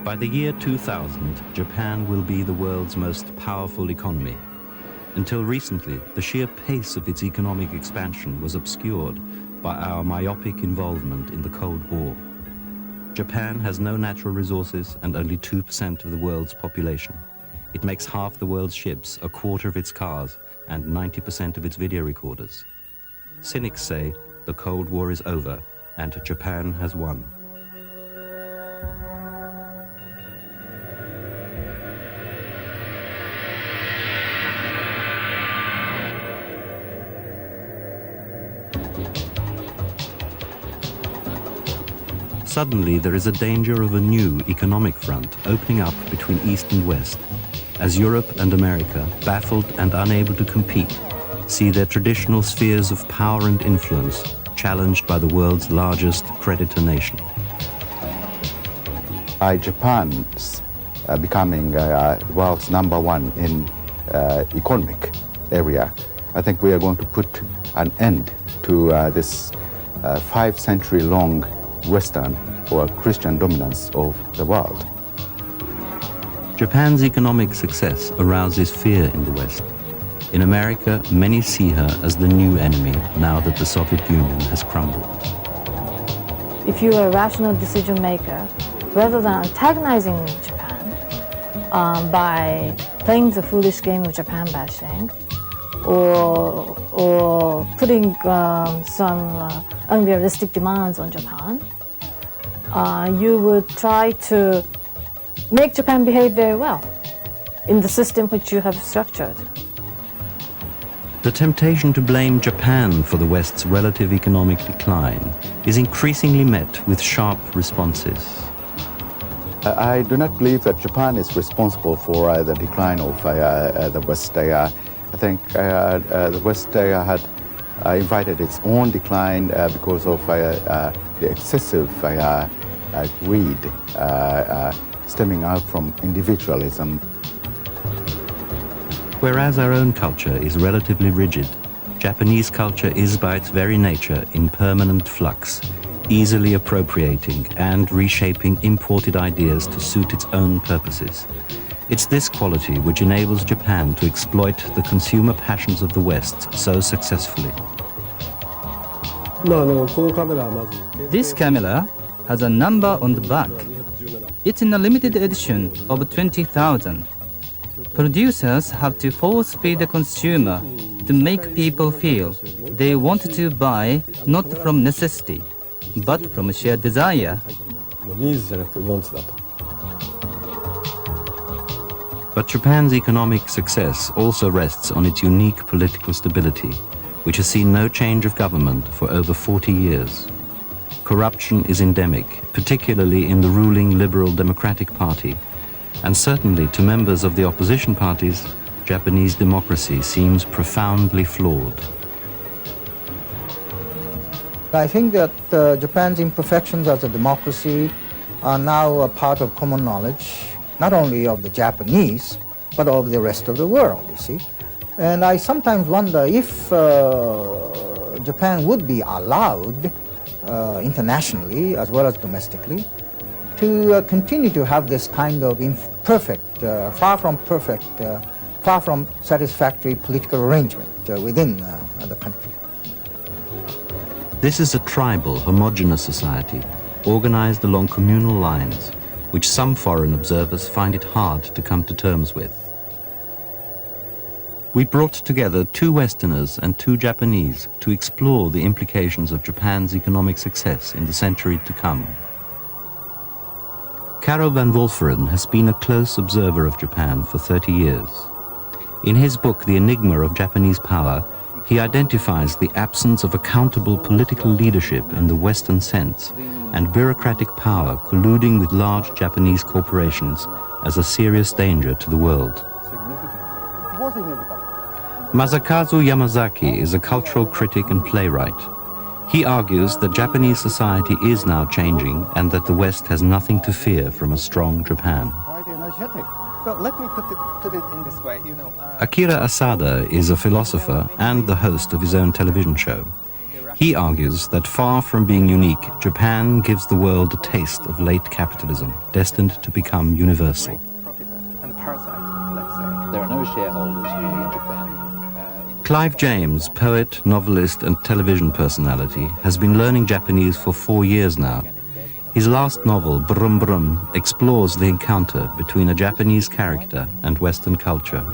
By the year 2000, Japan will be the world's most powerful economy. Until recently, the sheer pace of its economic expansion was obscured by our myopic involvement in the Cold War. Japan has no natural resources and only 2% of the world's population. It makes half the world's ships, a quarter of its cars, and 90% of its video recorders. Cynics say the Cold War is over and Japan has won. Suddenly, there is a danger of a new economic front opening up between East and West, as Europe and America, baffled and unable to compete, see their traditional spheres of power and influence challenged by the world's largest creditor nation. Japan's becoming world's #1 in economic area. I think we are going to put an end to this 5-century-long Western or Christian dominance of the world. Japan's economic success arouses fear in the West. In America, many see her as the new enemy now that the Soviet Union has crumbled. If you are a rational decision maker, rather than antagonizing Japan by playing the foolish game of Japan bashing or putting some unrealistic demands on Japan, you would try to make Japan behave very well in the system which you have structured. The temptation to blame Japan for the West's relative economic decline is increasingly met with sharp responses. I do not believe that Japan is responsible for the decline of the West. I think the West had invited its own decline because of the excessive greed stemming out from individualism. Whereas our own culture is relatively rigid, Japanese culture is by its very nature in permanent flux, easily appropriating and reshaping imported ideas to suit its own purposes. It's this quality which enables Japan to exploit the consumer passions of the West so successfully. This camera has a number on the back. It's in a limited edition of 20,000. Producers have to force feed the consumer to make people feel they want to buy not from necessity, but from sheer desire. But Japan's economic success also rests on its unique political stability, which has seen no change of government for over 40 years. Corruption is endemic, particularly in the ruling Liberal Democratic Party, and certainly to members of the opposition parties, Japanese democracy seems profoundly flawed. I think that Japan's imperfections as a democracy are now a part of common knowledge, not only of the Japanese, but of the rest of the world, you see. And I sometimes wonder if Japan would be allowed internationally as well as domestically to continue to have this kind of imperfect, far from perfect, far from satisfactory political arrangement within the country. This is a tribal, homogeneous society, organized along communal lines, which some foreign observers find it hard to come to terms with. We brought together 2 Westerners and 2 Japanese to explore the implications of Japan's economic success in the century to come. Karel van Wolferen has been a close observer of Japan for 30 years. In his book, The Enigma of Japanese Power, he identifies the absence of accountable political leadership in the Western sense and bureaucratic power colluding with large Japanese corporations as a serious danger to the world. Masakazu Yamazaki is a cultural critic and playwright. He argues that Japanese society is now changing and that the West has nothing to fear from a strong Japan. Well, let me put it in this way, Akira is a philosopher and the host of his own television show. He argues that far from being unique, Japan gives the world a taste of late capitalism, destined to become universal. Profiter and parasite, let's say. There are no shareholders really in Japan. Clive James, poet, novelist and television personality, has been learning Japanese for 4 years now. His last novel, Brum Brum, explores the encounter between a Japanese character and Western culture.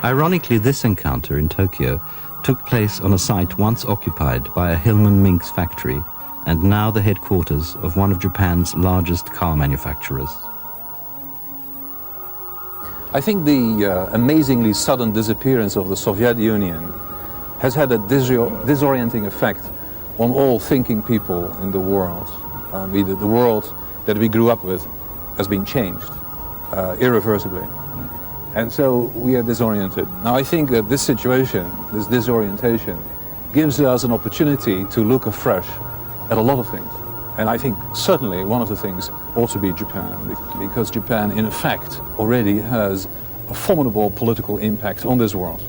Ironically, this encounter in Tokyo took place on a site once occupied by a Hillman Minks factory and now the headquarters of one of Japan's largest car manufacturers. I think the amazingly sudden disappearance of the Soviet Union has had a disorienting effect on all thinking people in the world. The world that we grew up with has been changed irreversibly. And so we are disoriented. Now I think that this situation, this disorientation, gives us an opportunity to look afresh at a lot of things. And I think certainly one of the things ought to be Japan, because Japan in effect already has a formidable political impact on this world.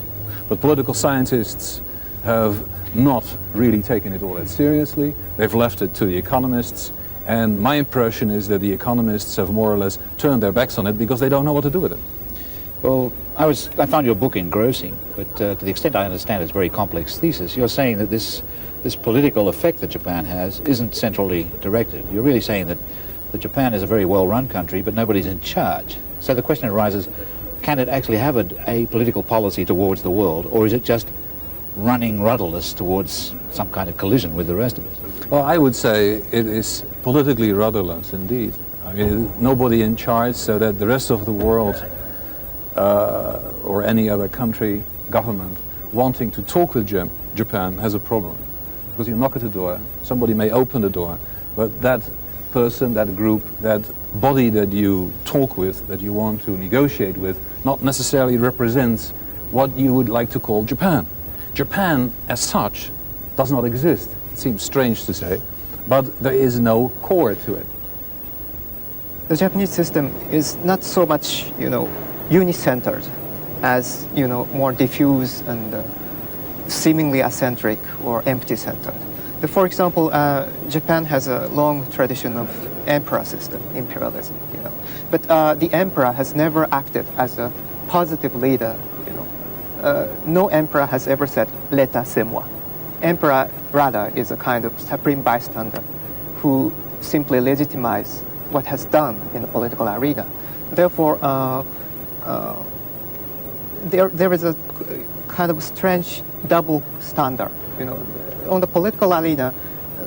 But political scientists have not really taken it all that seriously. They've left it to the economists, and my impression is that the economists have more or less turned their backs on it because they don't know what to do with it. Well, I found your book engrossing, but to the extent I understand its very complex thesis, you're saying that this political effect that Japan has isn't centrally directed. You're really saying that Japan is a very well-run country, but nobody's in charge. So the question arises, can it actually have a political policy towards the world, or is it just running rudderless towards some kind of collision with the rest of it? Well, I would say it is politically rudderless indeed. I mean, nobody in charge, so that the rest of the world or any other country, government, wanting to talk with Japan has a problem. Because you knock at the door, somebody may open the door, but that person, that group, that body that you talk with, that you want to negotiate with, not necessarily represents what you would like to call Japan. Japan, as such, does not exist. It seems strange to say, but there is no core to it. The Japanese system is not so much, uni-centered as, more diffuse and seemingly eccentric or empty-centered. For example, Japan has a long tradition of emperor system, imperialism, But the emperor has never acted as a positive leader, No emperor has ever said, "L'État c'est moi." Emperor, rather, is a kind of supreme bystander who simply legitimizes what has done in the political arena. Therefore, there is a kind of strange double standard. On the political arena,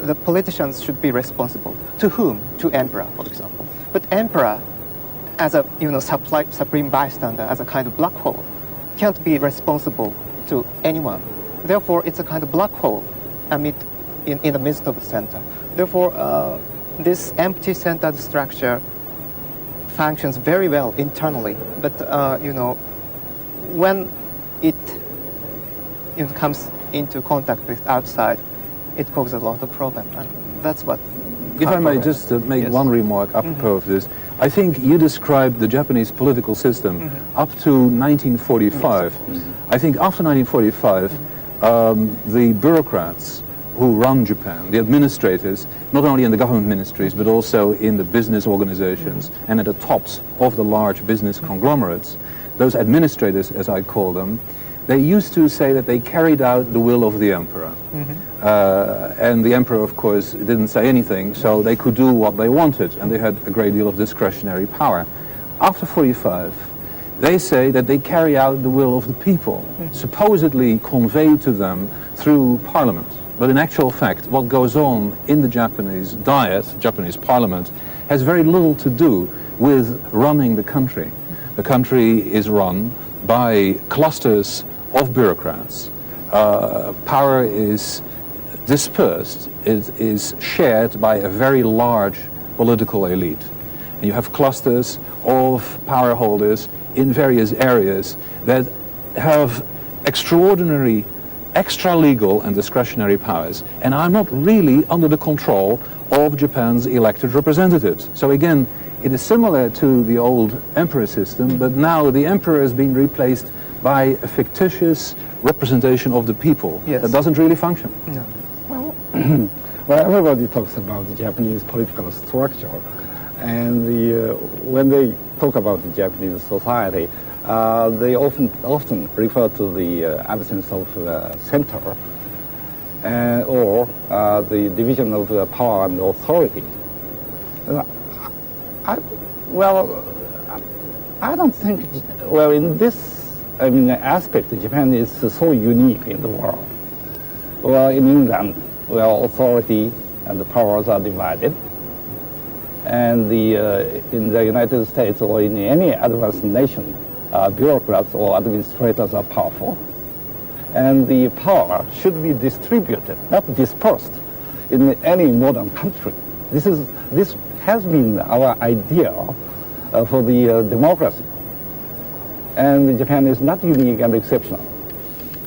the politicians should be responsible. To whom? To emperor, for example. But emperor, as a supreme bystander, as a kind of black hole, can't be responsible to anyone. Therefore, it's a kind of black hole in the midst of the center. Therefore, this empty-centered structure functions very well internally, but when it comes into contact with outside, it causes a lot of problems, and that's what. If I may just make Yes. one remark apropos of this, I think you described the Japanese political system up to 1945. I think after 1945, the bureaucrats who run Japan, the administrators, not only in the government ministries, but also in the business organizations and at the tops of the large business conglomerates, those administrators, as I call them, they used to say that they carried out the will of the emperor. And the emperor, of course, didn't say anything, so they could do what they wanted, and they had a great deal of discretionary power. After 45, they say that they carry out the will of the people, supposedly conveyed to them through parliament. But in actual fact, what goes on in the Japanese Diet, Japanese parliament, has very little to do with running the country. The country is run by clusters of bureaucrats. Power is dispersed, it is shared by a very large political elite. And you have clusters of power holders in various areas that have extraordinary extra-legal and discretionary powers, and are not really under the control of Japan's elected representatives. So again, it is similar to the old emperor system, but now the emperor has been replaced by a fictitious representation of the people Yes. that doesn't really function. No. Well, everybody talks about the Japanese political structure, and when they talk about the Japanese society, they often refer to the absence of center, or the division of power and authority. I don't think, in this aspect, Japan is so unique in the world. Well, in England, authority and the powers are divided. And in the United States or in any advanced nation, bureaucrats or administrators are powerful. And the power should be distributed, not dispersed, in any modern country. This has been our idea for the democracy. And Japan is not unique and exceptional.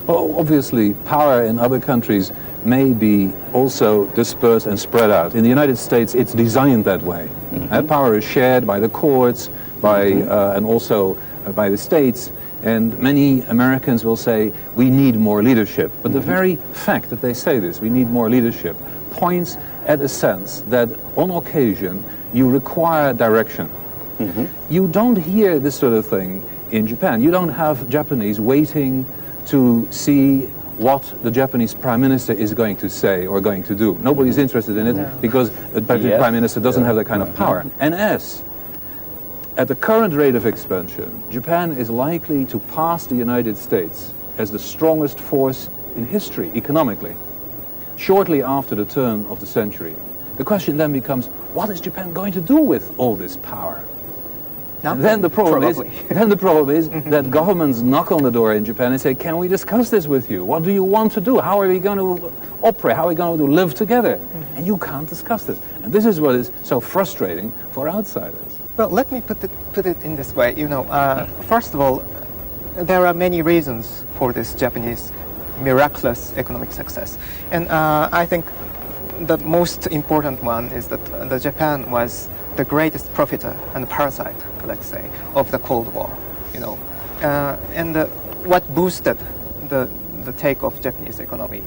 Well, obviously, power in other countries may be also dispersed and spread out. In the United States, it's designed that way. Power is shared by the courts, and also by the states. And many Americans will say, we need more leadership. But the very fact that they say this, we need more leadership, points at a sense that on occasion you require direction. You don't hear this sort of thing in Japan. You don't have Japanese waiting to see what the Japanese Prime Minister is going to say or going to do. Nobody's interested in it because the Prime Minister doesn't have that kind of power. And as at the current rate of expansion, Japan is likely to pass the United States as the strongest force in history economically, shortly after the turn of the century. The question then becomes, what is Japan going to do with all this power? Then the problem is that governments knock on the door in Japan and say, can we discuss this with you? What do you want to do? How are we going to operate? How are we going to live together? And you can't discuss this. And this is what is so frustrating for outsiders. Well, let me put it in this way. First of all, there are many reasons for this Japanese miraculous economic success. And I think the most important one is that Japan was the greatest profiter and parasite, let's say, of the Cold War. And what boosted the take of Japanese economy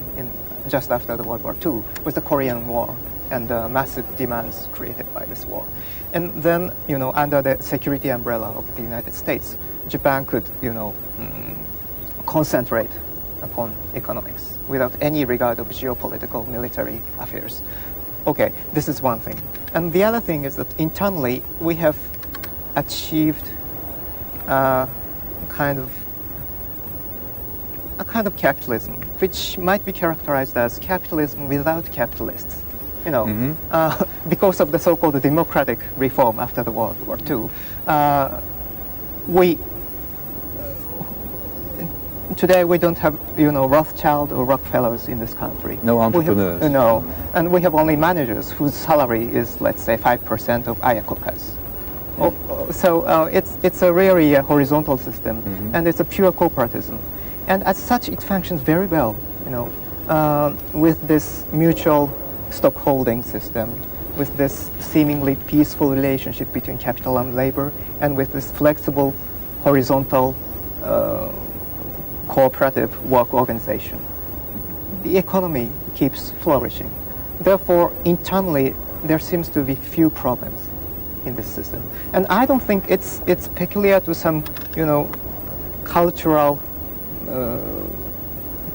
just after the World War II was the Korean War and the massive demands created by this war. And then, under the security umbrella of the United States, Japan could, concentrate upon economics without any regard of geopolitical military affairs. Okay, this is one thing. And the other thing is that internally we have achieved a kind of capitalism, which might be characterized as capitalism without capitalists. Because of the so-called democratic reform after the World War II, today we don't have, Rothschild or Rockefellers in this country. No entrepreneurs. And we have only managers whose salary is, let's say, 5% of Ayakoka's. So it's a really horizontal system, and it's a pure corporatism. And as such, it functions very well, with this mutual stockholding system, with this seemingly peaceful relationship between capital and labor, and with this flexible, horizontal, cooperative work organization. The economy keeps flourishing. Therefore, internally, there seems to be few problems in this system. And I don't think it's peculiar to some, cultural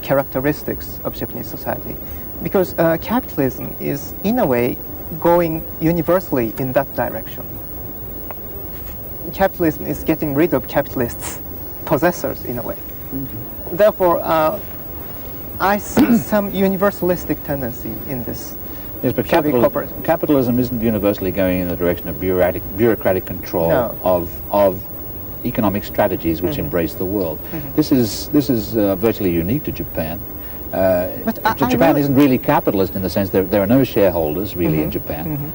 characteristics of Japanese society. Because capitalism is, in a way, going universally in that direction. Capitalism is getting rid of capitalists, possessors, in a way. Therefore, I see some universalistic tendency in this. Yes, but capitalism isn't universally going in the direction of bureaucratic control of economic strategies which embrace the world. This is virtually unique to Japan. Japan isn't really capitalist in the sense that there are no shareholders really in Japan.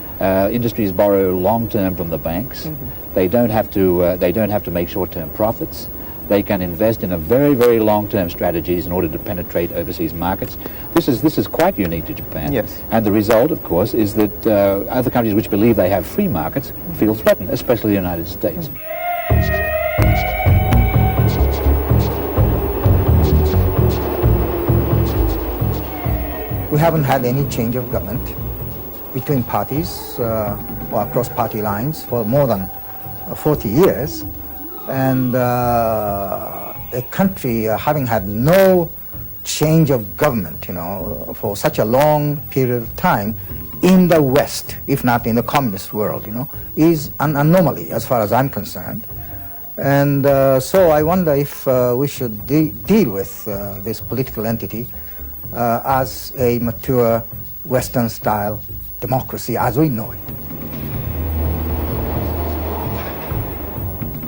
Industries borrow long term from the banks. They don't have to make short term profits. They can invest in a very, very long-term strategies in order to penetrate overseas markets. This is quite unique to Japan. Yes. And the result, of course, is that other countries which believe they have free markets feel threatened, especially the United States. We haven't had any change of government between parties or across party lines for more than 40 years. And a country having had no change of government, for such a long period of time in the West, if not in the communist world, is an anomaly as far as I'm concerned. And so I wonder if we should deal with this political entity as a mature Western-style democracy as we know it.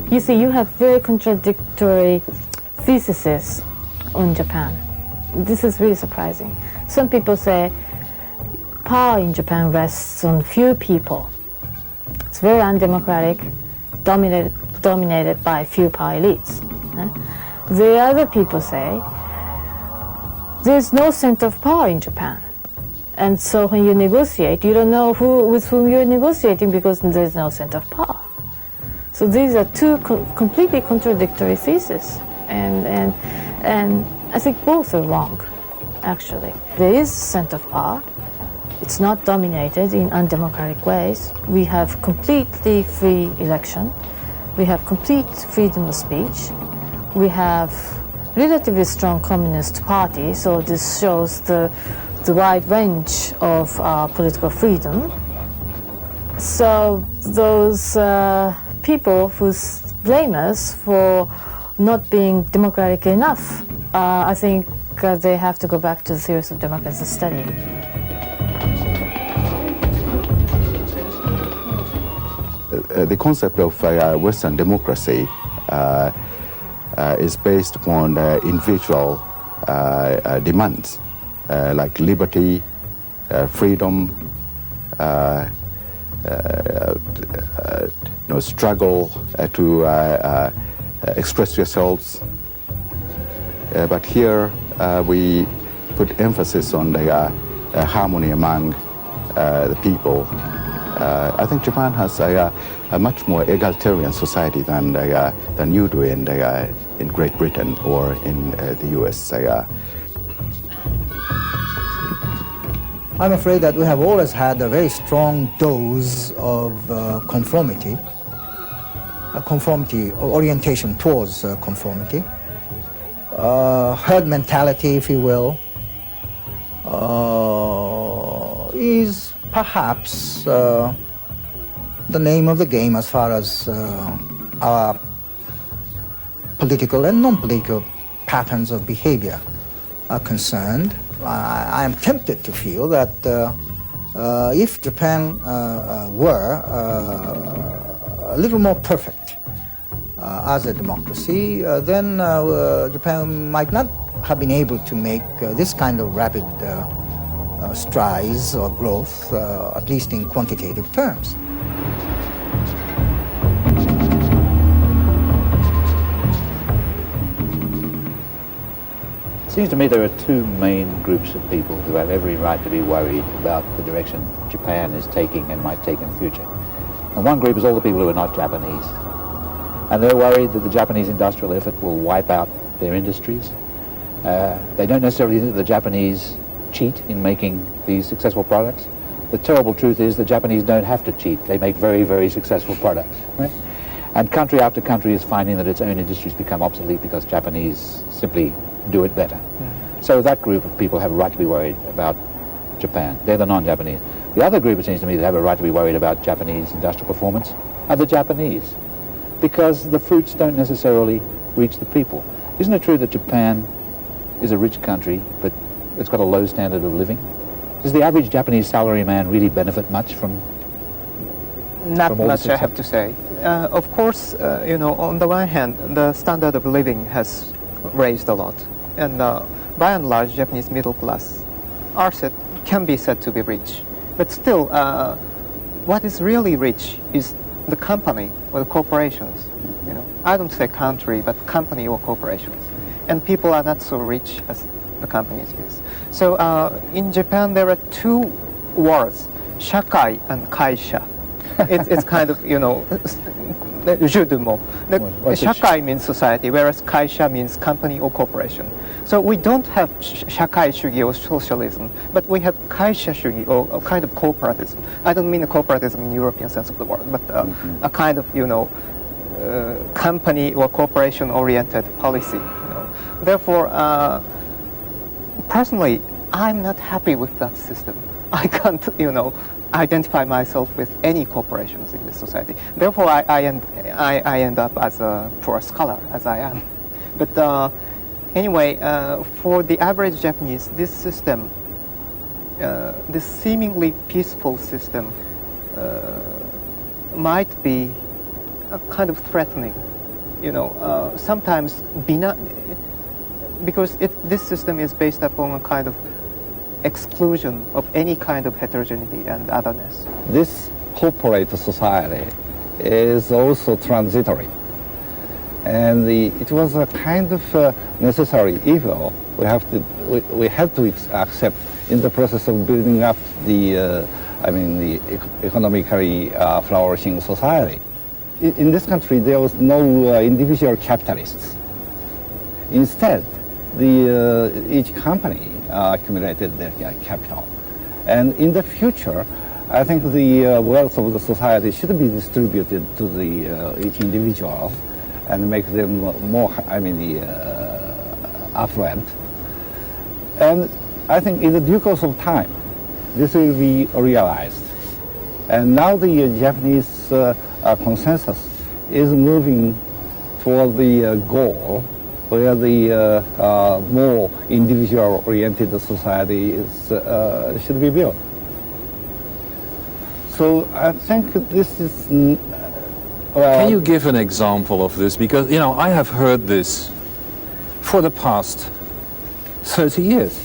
You see, you have very contradictory theses on Japan. This is really surprising. Some people say power in Japan rests on few people. It's very undemocratic, dominated by few power elites. The other people say there's no center of power in Japan. And so when you negotiate, you don't know with whom you're negotiating because there's no center of power. So these are two completely contradictory theses. And I think both are wrong, actually. There is center of power. It's not dominated in undemocratic ways. We have completely free election. We have complete freedom of speech. We have relatively strong communist party, so this shows the wide range of political freedom. So those people who blame us for not being democratic enough, I think they have to go back to the theories of democracy study. The concept of Western democracy is based upon individual demands like liberty, freedom, struggle to express yourselves. But here we put emphasis on the harmony among the people. I think Japan has a much more egalitarian society than you do in Great Britain or in the US. I'm afraid that we have always had a very strong dose of conformity orientation towards conformity, herd mentality, if you will, is perhaps the name of the game as far as our political and non-political patterns of behavior are concerned. I am tempted to feel that if Japan were a little more perfect as a democracy, then Japan might not have been able to make this kind of rapid strides or growth, at least in quantitative terms. It seems to me there are two main groups of people who have every right to be worried about the direction Japan is taking and might take in the future. And one group is all the people who are not Japanese. And they're worried that the Japanese industrial effort will wipe out their industries. They don't necessarily think that the Japanese cheat in making these successful products. The terrible truth is the Japanese don't have to cheat. They make very, very successful products. Right? And country after country is finding that its own industries become obsolete because Japanese simply do it better. So that group of people have a right to be worried about Japan. They're the non-Japanese. The other group, it seems to me, that have a right to be worried about Japanese industrial performance are the Japanese, because the fruits don't necessarily reach the people. Isn't it true that Japan is a rich country, but it's got a low standard of living? Does the average Japanese salaryman really benefit much from Not much, I have to say. Of course, on the one hand, the standard of living has raised a lot. And by and large, Japanese middle class can be said to be rich. But still, what is really rich is the company or the corporations. I don't say country, but company or corporations. And people are not so rich as the companies is. So in Japan, there are two words, shakai and kaisha. It's kind of, judumo. Shakai means society, whereas kaisha means company or corporation. So we don't have shakai shugi or socialism, but we have kaisha shugi or a kind of corporatism. I don't mean a corporatism in European sense of the word, but a kind of, company or corporation-oriented policy. Therefore, personally, I'm not happy with that system. I can't, identify myself with any corporations in this society. Therefore, I end up as a poor scholar, as I am. But anyway, for the average Japanese, this system, this seemingly peaceful system, might be a kind of threatening. Sometimes because this system is based upon a kind of exclusion of any kind of heterogeneity and otherness. This corporate society is also transitory. And it was a kind of necessary evil we had to accept in the process of building up the economically flourishing society. In this country, there was no individual capitalists. Instead, each company accumulated their capital. And in the future, I think the wealth of the society should be distributed to each individual and make them more, affluent. And I think in the due course of time, this will be realized. And now the Japanese consensus is moving toward the goal where the more individual-oriented society should be built. So I think this is... Can you give an example of this? Because, I have heard this for the past 30 years.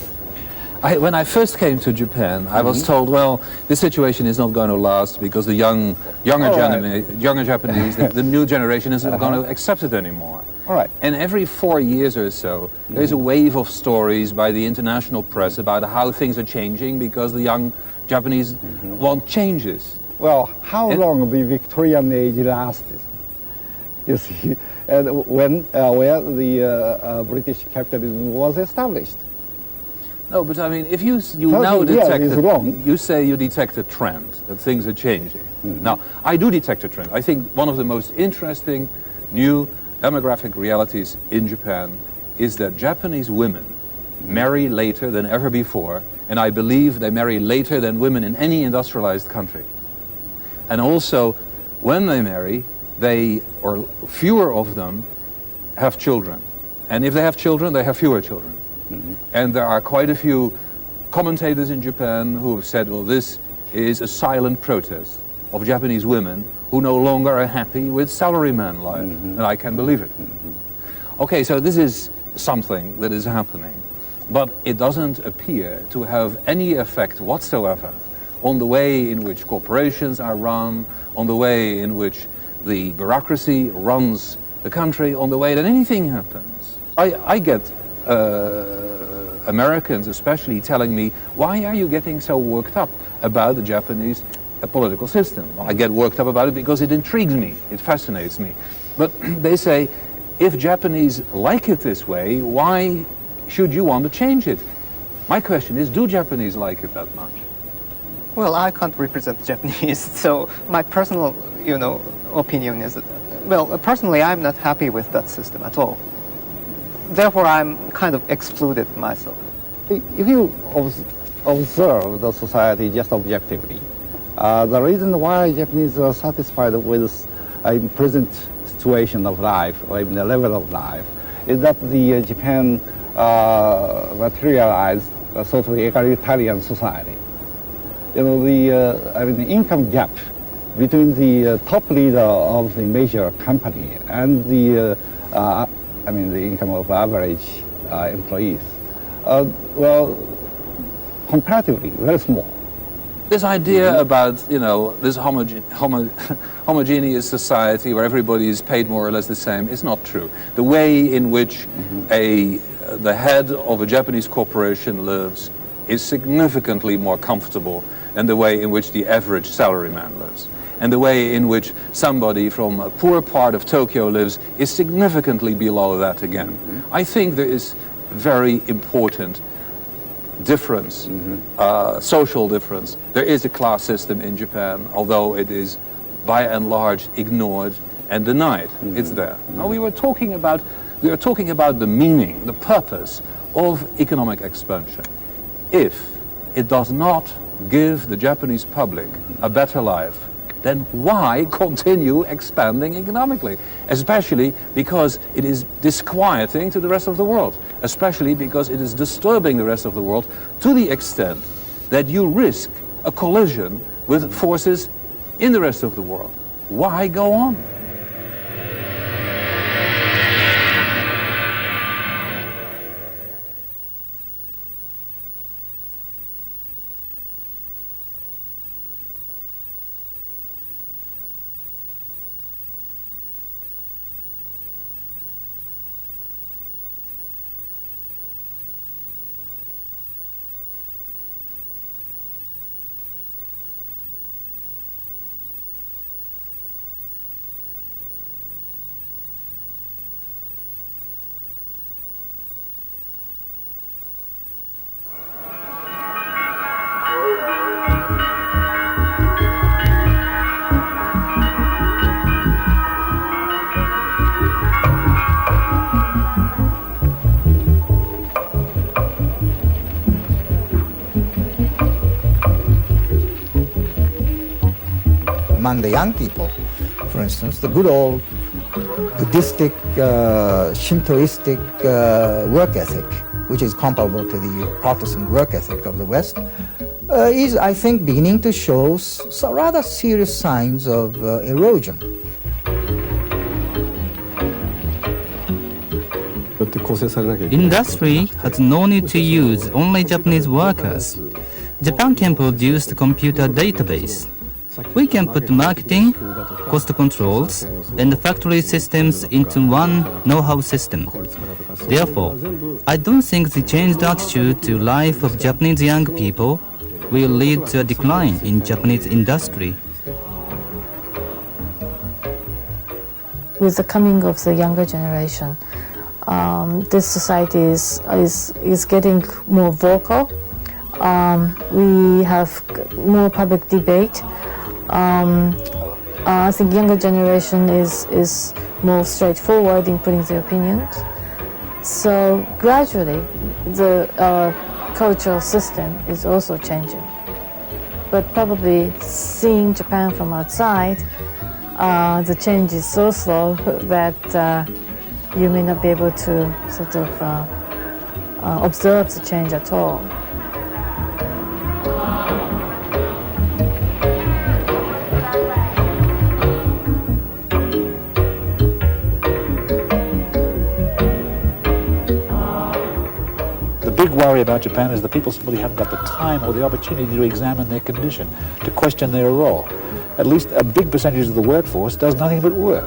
When I first came to Japan, I was told, well, this situation is not going to last because the younger Japanese, the new generation isn't going to accept it anymore. All right. And every 4 years or so, there's a wave of stories by the international press about how things are changing because the young Japanese want changes. Well, how long the Victorian age lasted, you see, and where the British capitalism was established. No, but if you now detect you say you detect a trend, that things are changing. Now, I do detect a trend. I think one of the most interesting new demographic realities in Japan is that Japanese women marry later than ever before, and I believe they marry later than women in any industrialized country. And also, when they marry, or fewer of them, have children. And if they have children, they have fewer children. And there are quite a few commentators in Japan who have said, well, this is a silent protest of Japanese women who no longer are happy with salaryman life. And I can believe it. Okay, so this is something that is happening. But it doesn't appear to have any effect whatsoever on the way in which corporations are run, on the way in which the bureaucracy runs the country, on the way that anything happens. I get Americans especially telling me, why are you getting so worked up about the Japanese political system? Well, I get worked up about it because it intrigues me, it fascinates me. But they say, if Japanese like it this way, why should you want to change it? My question is, do Japanese like it that much? Well, I can't represent Japanese, so my personal, opinion is that, well, personally, I'm not happy with that system at all. Therefore, I'm kind of excluded myself. If you observe the society just objectively, the reason why Japanese are satisfied with a present situation of life, or even the level of life, is that the Japan materialized a sort of egalitarian society. The income gap between the top leader of the major company and the income of average employees, comparatively very small. This idea about, this homogeneous society where everybody is paid more or less the same is not true. The way in which the head of a Japanese corporation lives is significantly more comfortable than the way in which the average salaryman lives. and the way in which somebody from a poor part of Tokyo lives is significantly below that again. I think there is very important difference, social difference. There is a class system in Japan, although it is by and large ignored and denied. It's there. Now we were talking about the meaning, the purpose of economic expansion. If it does not give the Japanese public a better life, then why continue expanding economically? Especially because it is disquieting to the rest of the world. Especially because it is disturbing the rest of the world to the extent that you risk a collision with forces in the rest of the world. Why go on? Among the young people, for instance, the good old Buddhistic, Shintoistic work ethic, which is comparable to the Protestant work ethic of the West, is, I think, beginning to show rather serious signs of erosion. Industry has no need to use only Japanese workers. Japan can produce the computer database. We can put marketing, cost controls, and factory systems into one know-how system. Therefore, I don't think the changed attitude to life of Japanese young people will lead to a decline in Japanese industry. With the coming of the younger generation, this society is getting more vocal. We have more public debate. I think younger generation is more straightforward in putting their opinions. So gradually, the cultural system is also changing. But probably seeing Japan from outside, the change is so slow that you may not be able to sort of observe the change at all. The big worry about Japan is that people simply haven't got the time or the opportunity to examine their condition, to question their role. At least a big percentage of the workforce does nothing but work.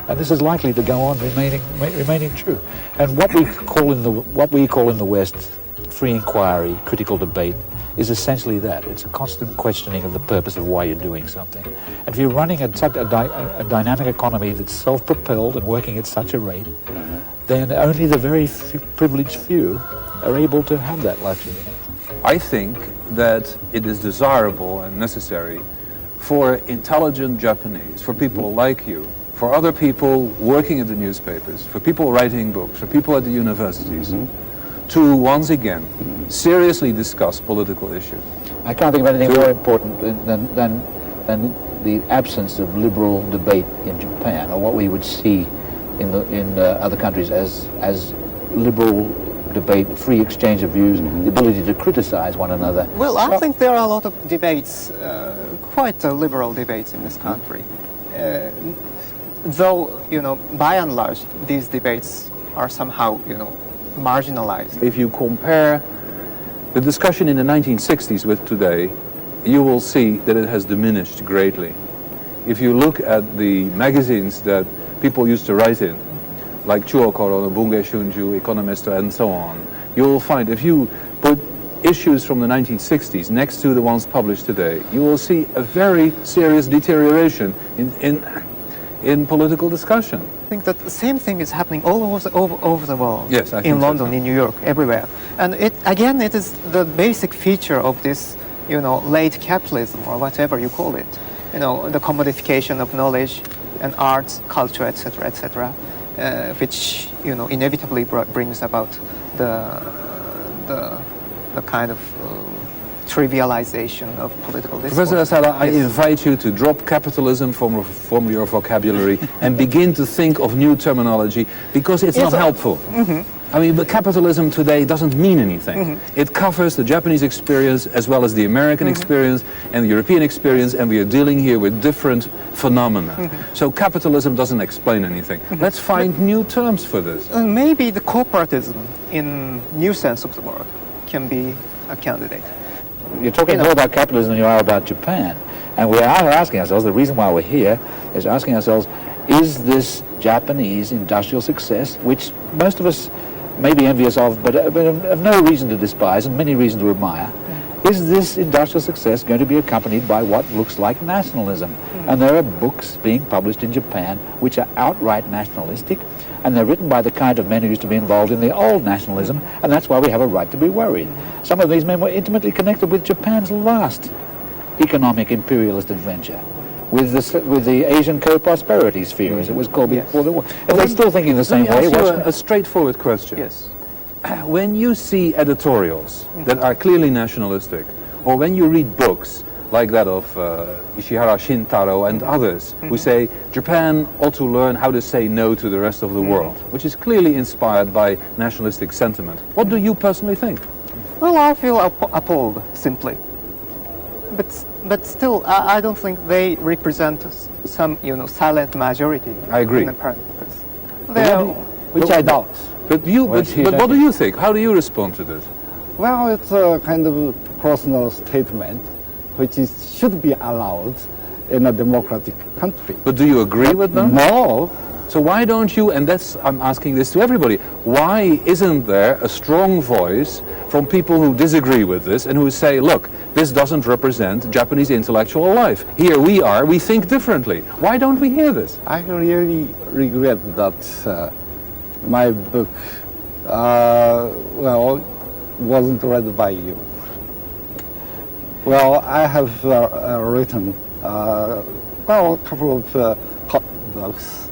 And this is likely to go on remaining true. And what we call in the West free inquiry, critical debate, is essentially that. It's a constant questioning of the purpose of why you're doing something. And if you're running a dynamic economy that's self-propelled and working at such a rate, then only the very privileged few are able to have that luxury. I think that it is desirable and necessary for intelligent Japanese, for people like you, for other people working at the newspapers, for people writing books, for people at the universities, to once again seriously discuss political issues. I can't think of anything more important than the absence of liberal debate in Japan, or what we would see in other countries as liberal debate, free exchange of views, the ability to criticize one another. Well, I think there are a lot of debates, quite liberal debates in this country. Though, by and large, these debates are somehow, marginalized. If you compare the discussion in the 1960s with today, you will see that it has diminished greatly. If you look at the magazines that people used to write in, like Chuokoro, Bunge Shunju, Economist, and so on, you will find if you put issues from the 1960s next to the ones published today, you will see a very serious deterioration in political discussion. I think that the same thing is happening all over the world. Yes, I think in so. London, in New York, everywhere. And it is the basic feature of this, late capitalism or whatever you call it. The commodification of knowledge and arts, culture, etc., which inevitably brings about the kind of trivialization of political discourse. Professor Asaka, I invite you to drop capitalism from your vocabulary and begin to think of new terminology, because it's not helpful. I mean, but capitalism today doesn't mean anything. It covers the Japanese experience as well as the American experience and the European experience, and we are dealing here with different phenomena. So capitalism doesn't explain anything. Let's find new terms for this. Maybe the corporatism, in new sense of the word, can be a candidate. You're talking more about capitalism than you are about Japan. And we are asking ourselves, the reason why we're here is asking ourselves, is this Japanese industrial success, which most of us may be envious of, but have no reason to despise and many reasons to admire, is this industrial success going to be accompanied by what looks like nationalism? And there are books being published in Japan which are outright nationalistic, and they're written by the kind of men who used to be involved in the old nationalism, and that's why we have a right to be worried. Some of these men were intimately connected with Japan's last economic imperialist adventure, with the Asian co-prosperity sphere, as it was called before the war. If they're still thinking the same way... Let me ask you a straightforward question. Yes. When you see editorials that are clearly nationalistic, or when you read books like that of Ishihara Shintaro and others, who say Japan ought to learn how to say no to the rest of the world, which is clearly inspired by nationalistic sentiment, what do you personally think? Well, I feel appalled, simply. But still, I don't think they represent some, silent majority. I agree. In the practice. Which I doubt. But what do you think? How do you respond to this? Well, it's a kind of personal statement which should be allowed in a democratic country. But do you agree with them? No. So why don't you, and I'm asking this to everybody, why isn't there a strong voice from people who disagree with this and who say, look, this doesn't represent Japanese intellectual life. Here we are, we think differently. Why don't we hear this? I really regret that my book, wasn't read by you. Well, I have written, a couple of books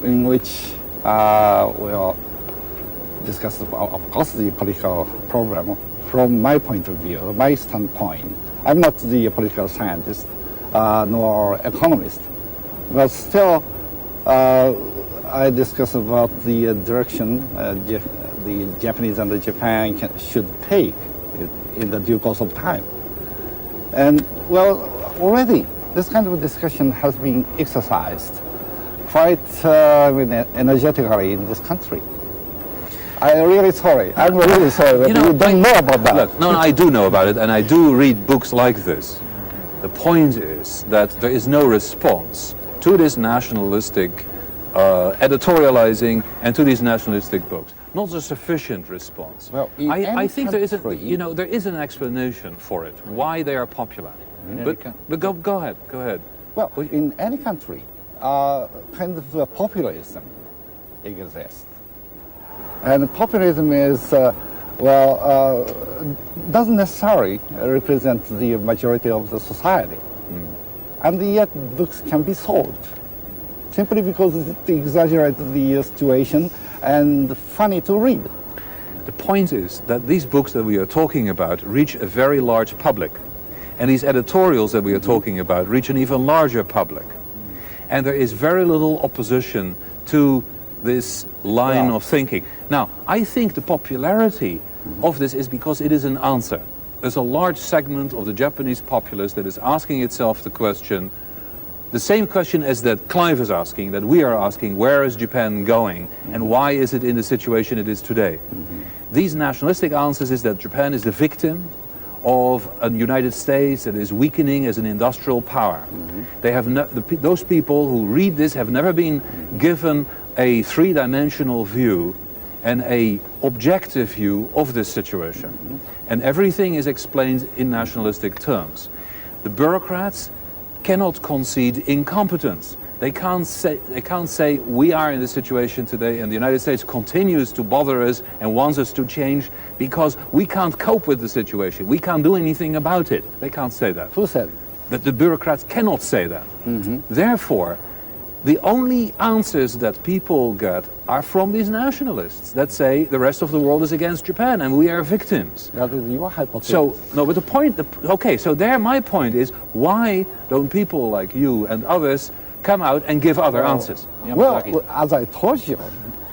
in which we'll discuss, of course, the political problem from my point of view, my standpoint. I'm not the political scientist nor economist, but still I discuss about the direction the Japanese and the Japan should take in the due course of time. And well, already this kind of discussion has been exercised quite energetically in this country. I'm really sorry that you don't know about that. Look, no, I do know about it, and I do read books like this. The point is that there is no response to this nationalistic editorializing and to these nationalistic books. Not a sufficient response. Well, I think there is there is an explanation for it, why they are popular. But go ahead. Well, in any country, kind of populism exists. And populism is, doesn't necessarily represent the majority of the society. And yet books can be sold simply because it exaggerates the situation and funny to read. The point is that these books that we are talking about reach a very large public. And these editorials that we are talking about reach an even larger public. And there is very little opposition to this line of thinking. Now, I think the popularity of this is because it is an answer. There's a large segment of the Japanese populace that is asking itself the question, the same question as that Clive is asking, that we are asking, where is Japan going and why is it in the situation it is today? These nationalistic answers is that Japan is the victim of a United States that is weakening as an industrial power. They have those people who read this have never been given a three-dimensional view and a objective view of this situation. And everything is explained in nationalistic terms. The bureaucrats cannot concede incompetence. They can't say we are in this situation today and the United States continues to bother us and wants us to change because we can't cope with the situation. We can't do anything about it. They can't say that. Who said? That the bureaucrats cannot say that. Therefore, the only answers that people get are from these nationalists that say the rest of the world is against Japan and we are victims. That is your hypothesis. So, no, but the point, okay, so there my point is, why don't people like you and others come out and give other answers? Well, as I told you,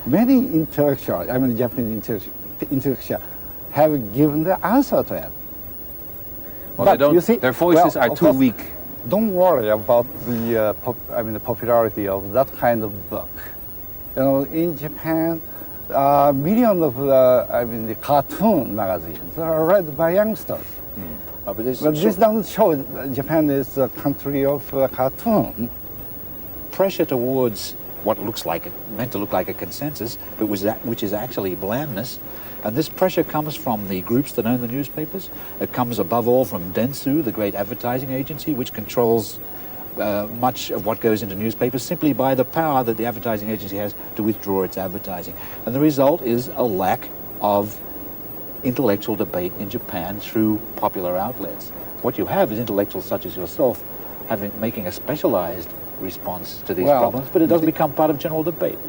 many intellectuals, I mean Japanese intellectuals, have given the answer to it. Well, but they don't, you see, their voices are too weak. Don't worry about the the popularity of that kind of book. You know, in Japan, millions of the cartoon magazines are read by youngsters. But this doesn't show that Japan is a country of cartoon. Pressure towards what looks like meant to look like a consensus, but which is actually blandness. And this pressure comes from the groups that own the newspapers. It comes above all from Dentsu, the great advertising agency, which controls much of what goes into newspapers simply by the power that the advertising agency has to withdraw its advertising. And the result is a lack of intellectual debate in Japan through popular outlets. What you have is intellectuals such as yourself making a specialized response to these problems, but it doesn't become part of general debate.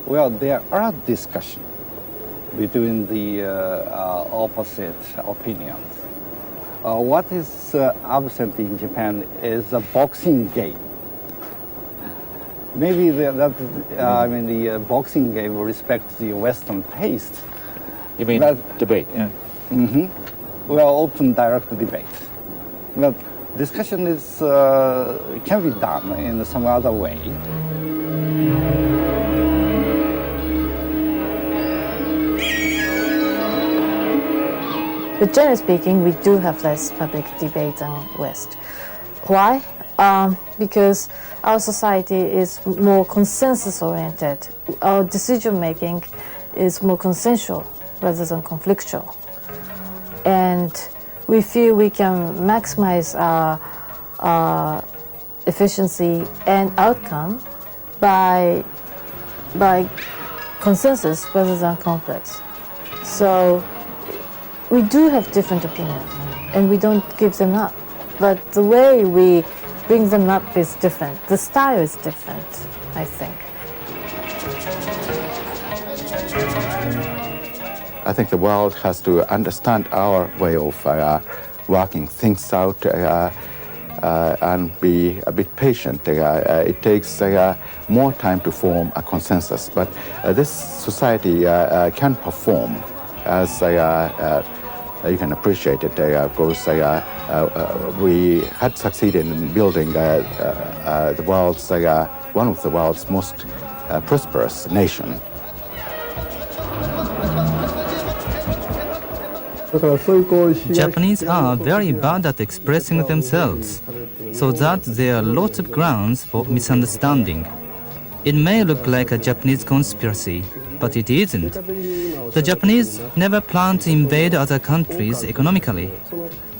Well, there are discussions between the opposite opinions. What is absent in Japan is a boxing game. Maybe the boxing game respects the Western taste. You mean debate? Yeah. Well, open, direct debate. But discussion is can be done in some other way. But generally speaking, we do have less public debate than West. Why? Because our society is more consensus-oriented. Our decision-making is more consensual rather than conflictual. And we feel we can maximize our efficiency and outcome by consensus rather than conflicts. So we do have different opinions, and we don't give them up. But the way we bring them up is different. The style is different, I think. I think the world has to understand our way of working things out and be a bit patient. It takes more time to form a consensus, but this society can perform as you can appreciate it, because we had succeeded in building the world's one of the world's most prosperous nation. Japanese are very bad at expressing themselves, so that there are lots of grounds for misunderstanding. It may look like a Japanese conspiracy, but it isn't. The Japanese never planned to invade other countries economically.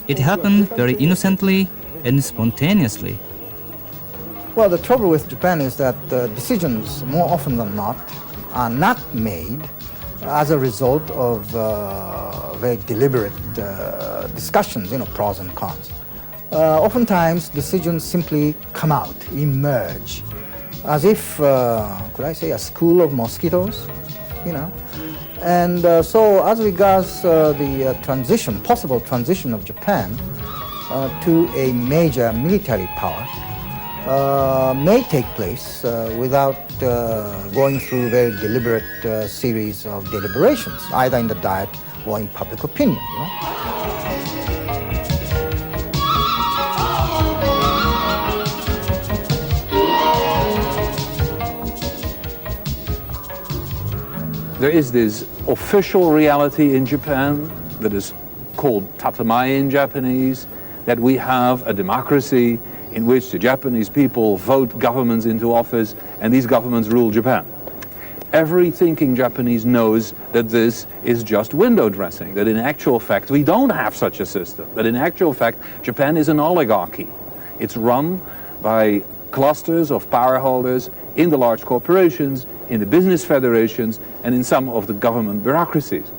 It happened very innocently and spontaneously. Well, the trouble with Japan is that decisions, more often than not, are not made as a result of very deliberate discussions, pros and cons. Oftentimes, decisions simply come out, emerge, as if, could I say, a school of mosquitoes, And so as regards the possible transition of Japan to a major military power, may take place without going through very deliberate series of deliberations, either in the Diet or in public opinion. There is this official reality in Japan that is called tatemae in Japanese, that we have a democracy in which the Japanese people vote governments into office and these governments rule Japan. Every thinking Japanese knows that this is just window dressing, that in actual fact we don't have such a system, that in actual fact Japan is an oligarchy. It's run by clusters of power holders in the large corporations, in the business federations, and in some of the government bureaucracies.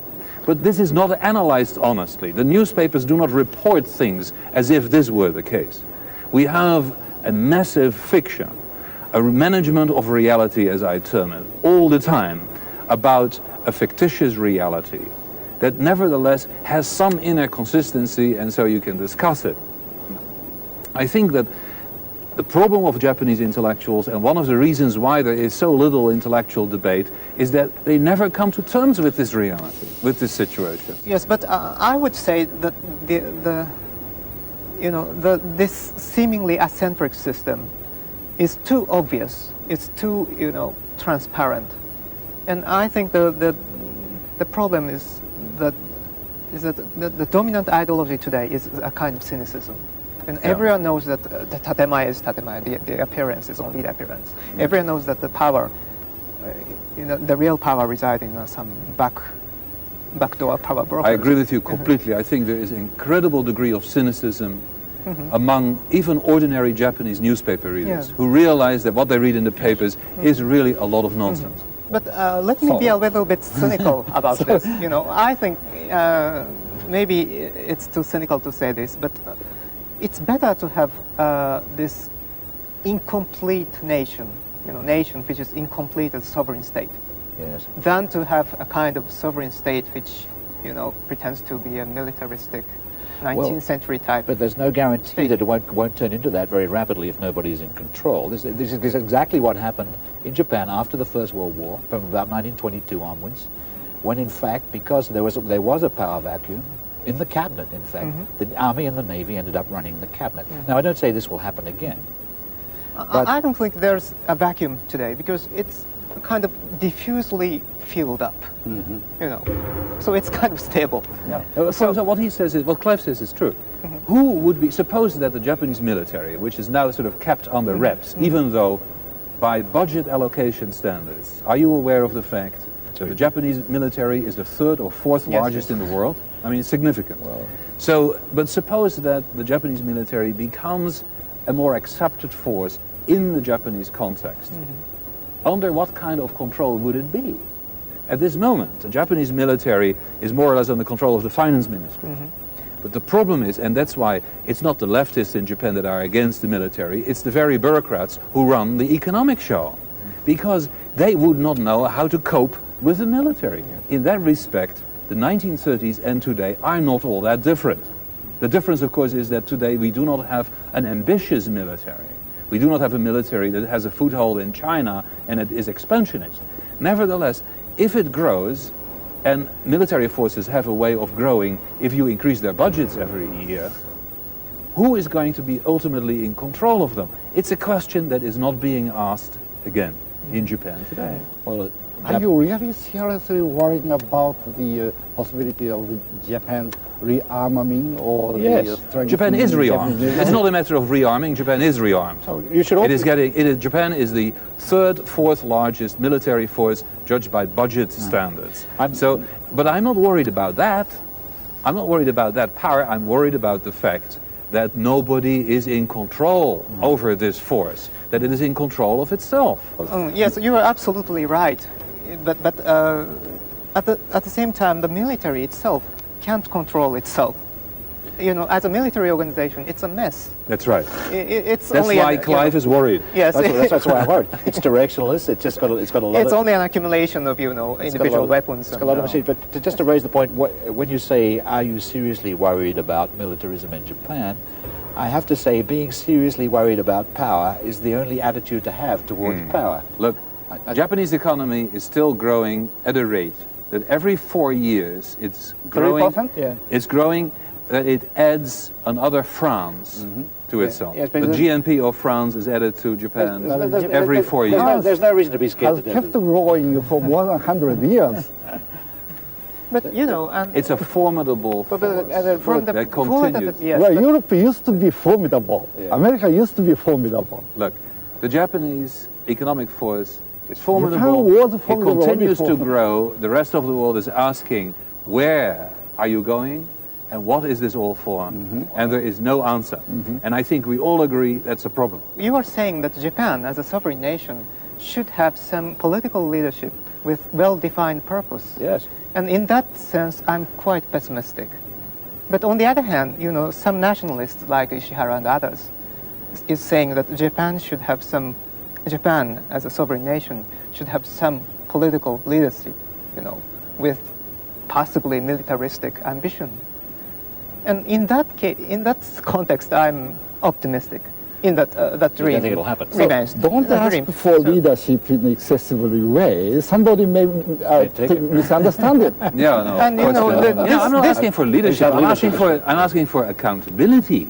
But this is not analyzed honestly. The newspapers do not report things as if this were the case. We have a massive fiction, a management of reality, as I term it, all the time, about a fictitious reality that nevertheless has some inner consistency, and so you can discuss it. I think that the problem of Japanese intellectuals, and one of the reasons why there is so little intellectual debate, is that they never come to terms with this reality, with this situation. Yes, but I would say that this seemingly eccentric system is too obvious. It's too transparent, and I think the problem is that the dominant ideology today is a kind of cynicism. And everyone knows that the tatemae is tatemae, the appearance is only the appearance. Everyone knows that the power, the real power resides in some backdoor power brokers. I agree with you completely. I think there is an incredible degree of cynicism among even ordinary Japanese newspaper readers who realize that what they read in the papers is really a lot of nonsense. But let me be a little bit cynical about this. I think maybe it's too cynical to say this, but it's better to have this incomplete nation, nation which is incomplete as sovereign state, than to have a kind of sovereign state which, pretends to be a militaristic 19th century type. But there's no guarantee that it won't turn into that very rapidly if nobody's in control. This is exactly what happened in Japan after the First World War, from about 1922 onwards, when in fact, because there was a power vacuum, in the cabinet, in fact. The Army and the Navy ended up running the cabinet. Now, I don't say this will happen again. I don't think there's a vacuum today, because it's kind of diffusely filled up, so it's kind of stable. So what he says is, what Clive says is true. Who would be, suppose that the Japanese military, which is now sort of kept under wraps, even though by budget allocation standards, are you aware of the fact that the Japanese military is the third or fourth largest in the world? I mean, it's significant. So, but suppose that the Japanese military becomes a more accepted force in the Japanese context. Under what kind of control would it be? At this moment, the Japanese military is more or less under control of the finance ministry. But the problem is, and that's why it's not the leftists in Japan that are against the military, it's the very bureaucrats who run the economic show, because they would not know how to cope with the military. In that respect, the 1930s and today are not all that different. The difference, of course, is that today we do not have an ambitious military. We do not have a military that has a foothold in China and it is expansionist. Nevertheless, if it grows, and military forces have a way of growing if you increase their budgets every year, who is going to be ultimately in control of them? It's a question that is not being asked again in Japan today. Well, are you really seriously worrying about the possibility of Japan rearming or yes, Japan is rearmed. It's not a matter of rearming. Japan is rearmed. So you should. Japan is the third, fourth largest military force judged by budget standards. But I'm not worried about that. I'm not worried about that power. I'm worried about the fact that nobody is in control over this force. That it is in control of itself. Yes, you are absolutely right. But at the same time, the military itself can't control itself. As a military organization, it's a mess. That's right. That's why Clive is worried. Yes, that's why I'm worried. It's directionless. It's got a lot. It's only an accumulation of individual weapons. It's got a lot of machines. But just to raise the point, when you say, "Are you seriously worried about militarism in Japan?" I have to say, being seriously worried about power is the only attitude to have towards power. Look, the Japanese economy is still growing at a rate that every 4 years it's growing. 3%? Yeah. It's growing. That it adds another France to itself. Yes, the GNP of France is added to Japan every 4 years. There's no reason to be scared. Has kept growing for more than 100 years. But it's a formidable force that continues. Well, Europe used to be formidable. Yeah. America used to be formidable. Look, the Japanese economic force It's formidable. Japan was formidable It continues to before. grow. The rest of the world is asking, where are you going? And what is this all for? And there is no answer. And I think we all agree that's a problem. You are saying that Japan, as a sovereign nation, should have some political leadership with well-defined purpose. Yes. And in that sense, I'm quite pessimistic. But on the other hand, you know, some nationalists like Ishihara and others is saying that Japan, as a sovereign nation, should have some political leadership, you know, with possibly militaristic ambition. And in that case, in that context, I'm optimistic. In that dream. You don't think it'll happen? Remains. Don't the ask dream. for So- leadership in excessively way. Somebody may take it. misunderstand it. Yeah, no. And, you know, I'm not asking for leadership. I'm asking for accountability.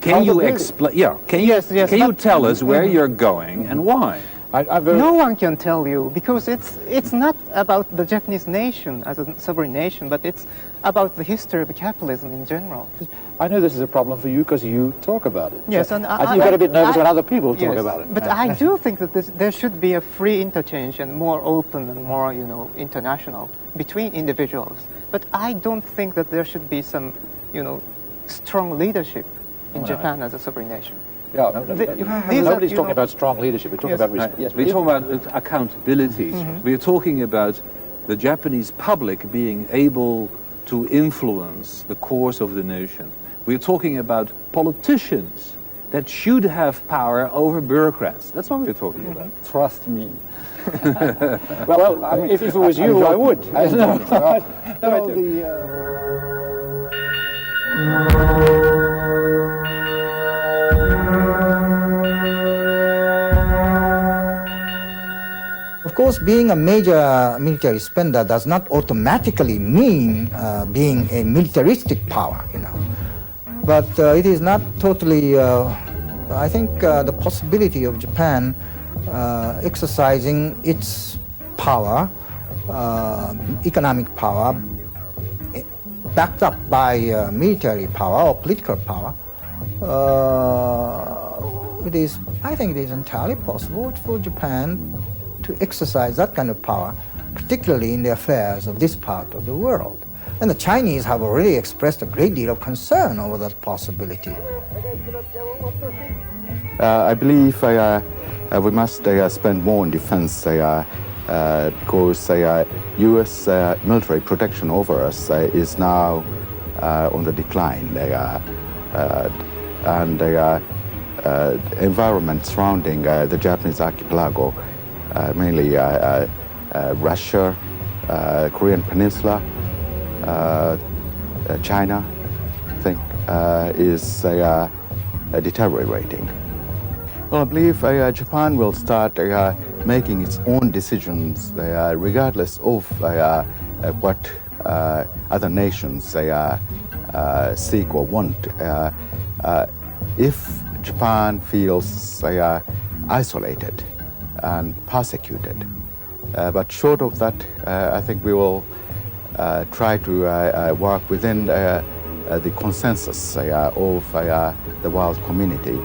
Can you explain? Yeah. Can you? Yes, yes, Can you but- tell us where you're going and why? No one can tell you, because it's not about the Japanese nation as a sovereign nation, but it's about the history of capitalism in general. I know this is a problem for you because you talk about it. Yes, So and I think you get a bit nervous when other people talk yes, about it. But I do think that there should be a free interchange and more open and more, you know, international between individuals. But I don't think that there should be some, you know, strong leadership in Japan as a sovereign nation. Yeah, These are, nobody's you talking know- about strong leadership. We're talking Yes. about respect. Yes, We're talking about accountability. We're talking about the Japanese public being able to influence the course of the nation. We're talking about politicians that should have power over bureaucrats. That's what we're talking about. Trust me. well, if it was you, I would. Of course, being a major military spender does not automatically mean being a militaristic power, you know. But it is not totally, I think the possibility of Japan exercising its power, economic power, backed up by military power or political power, I think it is entirely possible for Japan to exercise that kind of power, particularly in the affairs of this part of the world. And the Chinese have already expressed a great deal of concern over that possibility. I believe we must spend more on defense because U.S. military protection over us is now on the decline. And the environment surrounding the Japanese archipelago, mainly Russia, Korean Peninsula, China, I think, is deteriorating. Well, I believe Japan will start making its own decisions regardless of what other nations seek or want. If Japan feels isolated and persecuted, but short of that, I think we will try to work within the consensus of the world community.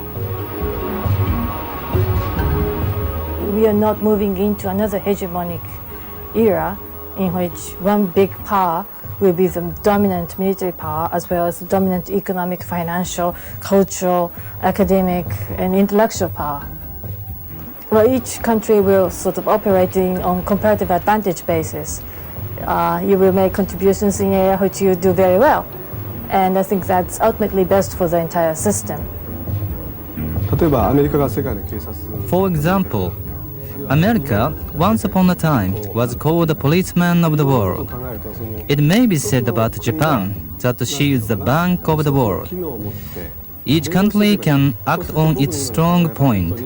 We are not moving into another hegemonic era in which one big power will be the dominant military power as well as the dominant economic, financial, cultural, academic, and intellectual power. Well, each country will sort of operating on comparative advantage basis. You will make contributions in area which you do very well. And I think that's ultimately best for the entire system. For example, America, once upon a time, was called the policeman of the world. It may be said about Japan that she is the bank of the world. Each country can act on its strong point.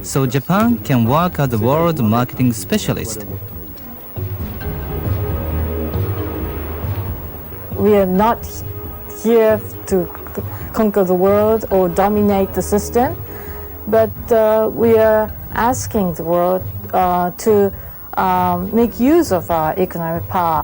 So Japan can work as a world marketing specialist. We are not here to conquer the world or dominate the system, but we are asking the world to make use of our economic power.